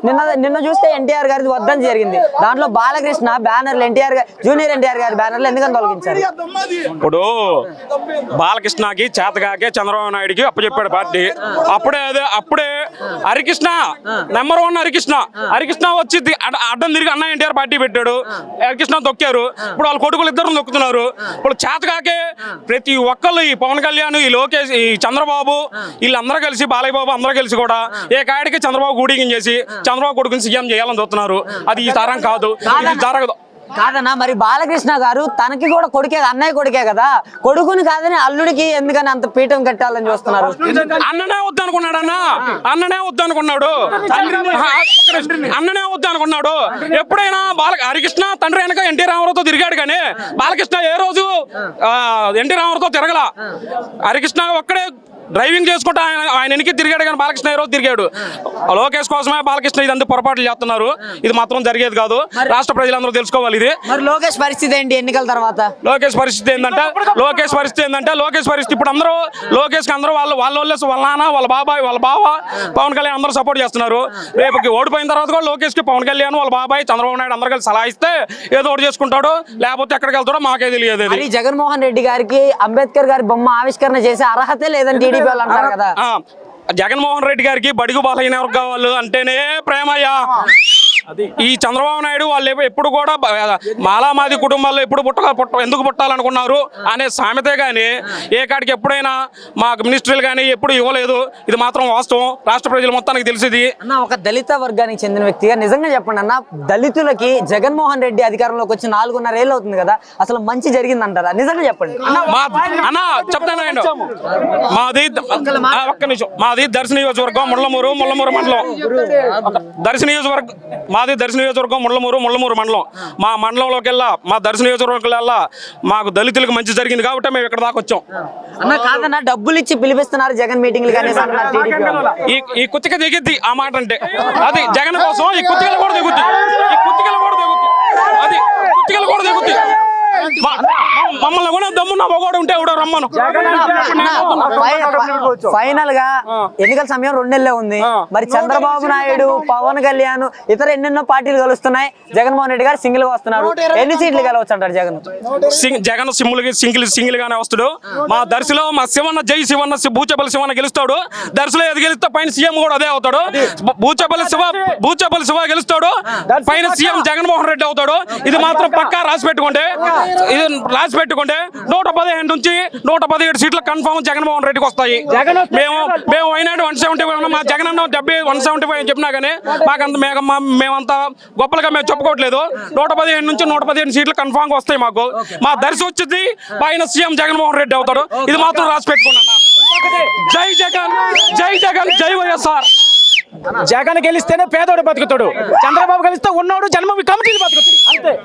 నిన్న చూస్తే ఎన్టీఆర్ గారిది వద్దని జరిగింది. దాంట్లో బాలకృష్ణ బ్యానర్లు జూనియర్ ఎన్టీఆర్ గారి బ్యానర్లు ఎందుకని తొలగించారు? ఇప్పుడు బాలకృష్ణకి చేతగాకే చంద్రబాబు నాయుడుకి అప్పచెప్పాడు పార్టీ. అప్పుడే హరికృష్ణ నెంబర్ 1 హరికృష్ణ వచ్చి అడ్డం తిరిగి అన్న ఎన్టీఆర్ పార్టీ పెట్టాడు. హరికృష్ణ తొక్కారు. ఇప్పుడు వాళ్ళ కొడుకులు ఇద్దరు తొక్కుతున్నారు. ఇప్పుడు చేతగాకే ప్రతి ఒక్కళ్ళు ఈ పవన్ కళ్యాణ్, ఈ లోకేష్, ఈ చంద్రబాబు వీళ్ళందరూ కలిసి, బాలయ్య బాబు అందరూ కలిసి కూడా ఏ కాడికి చంద్రబాబు గూడింగ్ చేసి చంద్రబాబు కొడుకుని సీఎం చేయాలని చూస్తున్నారు. అది ఈ తరం కాదు, ఇది జరగదు. కాదన్నా, మరి బాలకృష్ణ గారు తనకి కూడా అన్నయ్య కొడుకే కదా, కొడుకుని కాదని అల్లుడికి ఎందుకని అంత పీఠం కట్టాలని చూస్తున్నారు? అన్ననే వద్దనుకున్నాడు. ఎప్పుడైనా హరికృష్ణ తండ్రి వెనక ఎన్టీ రామారావుతో తిరిగాడు, కానీ బాలకృష్ణ ఏ రోజు ఎన్టీ రామారావుతో తిరగల. హరికృష్ణ ఒక్కడే డ్రైవింగ్ చేసుకుంటా ఆయన వెనక్కి తిరిగాడు, కానీ బాలకృష్ణ ఏ రోజు తిరిగాడు. లోకేష్ కోసమే బాలకృష్ణ ఇదంతా పొరపాట్లు చేస్తున్నారు. ఇది మాత్రం జరిగేది కాదు. రాష్ట్ర ప్రజలందరూ తెలుసుకోవాలి. ఇది మరి లోకేష్ పరిస్థితి ఏంటి ఎన్నికల తర్వాత? లోకేష్ పరిస్థితి ఏంటంటే లోకేష్ పరిస్థితి ఇప్పుడు అందరూ లోకేష్కి అందరూ వాళ్ళ నాన్న, వాళ్ళ బాబాయ్, వాళ్ళ బావ పవన్ కళ్యాణ్ అందరూ సపోర్ట్ చేస్తున్నారు. రేపుకి ఓడిపోయిన తర్వాత కూడా లోకేష్కి పవన్ కళ్యాణ్, వాళ్ళ బాబాయ్, చంద్రబాబు నాయుడు అందరూ కలిసి సలహా ఇస్తే ఏదో ఒకటి చేసుకుంటాడు. లేకపోతే ఎక్కడికి వెళ్తాడో మాకే తెలియదు. జగన్మోహన్ రెడ్డి గారికి అంబేద్కర్ గారి బొమ్మ ఆవిష్కరణ చేసే అర్హతే లేదని టీడీపీ వాళ్ళు అంటారు కదా. జగన్మోహన్ రెడ్డి గారికి బడుగు బలహీన వర్గాలు అంటేనే ప్రేమయ్యా. ఈ చంద్రబాబు నాయుడు వాళ్ళు ఎప్పుడు కూడా మాలామాది కుటుంబాల్లో ఎప్పుడు ఎందుకు పుట్టాలనుకున్నారు అనే సామెతే కానీ ఏ కాడికి ఎప్పుడైనా మాకు మినిస్ట్రీలు కానీ ఎప్పుడు ఇవ్వలేదు. ఇది మాత్రం వాస్తవం. రాష్ట్ర ప్రజలు మొత్తానికి తెలిసింది. అన్న, ఒక దళిత వర్గానికి చెందిన వ్యక్తిగా నిజంగా చెప్పండి అన్న, దళితులకి జగన్మోహన్ రెడ్డి అధికారంలోకి వచ్చి 4.5 ఏళ్ళు అవుతుంది కదా, అసలు మంచి జరిగిందంటారా? నిజంగా చెప్పండి అన్న. చెప్తాను, మాది దర్శి నియోజకవర్గం ముళ్ళమూరు మండలం. దర్శి నియోజకవర్గం ముళ్ళమూరు మండలం. మా మండలంలోకి వెళ్ళా, మా దర్శి నియోజకవర్గం వెళ్ళా మాకు దళితులకు మంచి జరిగింది కాబట్టి మేము ఇక్కడ దాకా వచ్చాం. అన్న కాదన్నా, డబ్బులు ఇచ్చి పిలిపిస్తున్నారు జగన్ మీటింగ్లు కానీ. ఈ కుత్తిక దిగిద్ది ఆ మాట అంటే, అది జగన్ కోసం ఈ కుత్తికలు కూడా దిగుద్ది. అది కుత్తికలు కూడా దిగుద్ది. మమ్మల్ని కూడా దమ్మున్న మగోడు ఉంటే కూడా రమ్మను. ఫైనల్ గా ఎన్నికల సమయం 2 నెలలే ఉంది. మరి చంద్రబాబు నాయుడు, పవన్ కళ్యాణ్, ఇతర ఎన్నెన్నో పార్టీలు కలుస్తున్నాయి. జగన్మోహన్ రెడ్డి గారు సింగిల్ గా వస్తున్నారు. ఎన్ని సీట్లు కలవచ్చు అంటారు జగన్? సింగిల్ గానే వస్తాడు. మా దర్శిలో మా శివన్న, జై శివన్న, బూచపల్లి శివన్న గెలుస్తాడు. దర్శిలో ఏది గెలిస్తే పైన సీఎం కూడా అదే అవుతాడు. బూచపల్లి శివ గెలుస్తాడు, పైన సీఎం జగన్మోహన్ రెడ్డి అవుతాడు. ఇది మాత్రం పక్కా రాసి పెట్టుకోండి. 115 నుంచి 117 సీట్లు కన్ఫర్మ్ జగన్మోహన్ రెడ్డికి వస్తాయి. మేము వైనాడు 175, మా జగన్ అన్న 175 అని చెప్పినా కానీ మాకంత మేమంతా గొప్పలుగా మేము చెప్పుకోవట్లేదు. 115 నుంచి 117 సీట్లు కన్ఫర్మ్ గా వస్తాయి మాకు. మా దర్శి వచ్చింది, పైన సీఎం జగన్మోహన్ రెడ్డి అవుతాడు. ఇది మాత్రం రాసి పెట్టుకున్నా. జై జగన్, జై వైఎస్ఆర్. జగన్ గెలిస్తేనే పేదోడు బతుకుతాడు. చంద్రబాబు గెలిస్తే ఉన్నోడు జన్మభూమి కమిటీలు బతుకుతాయి అంతే.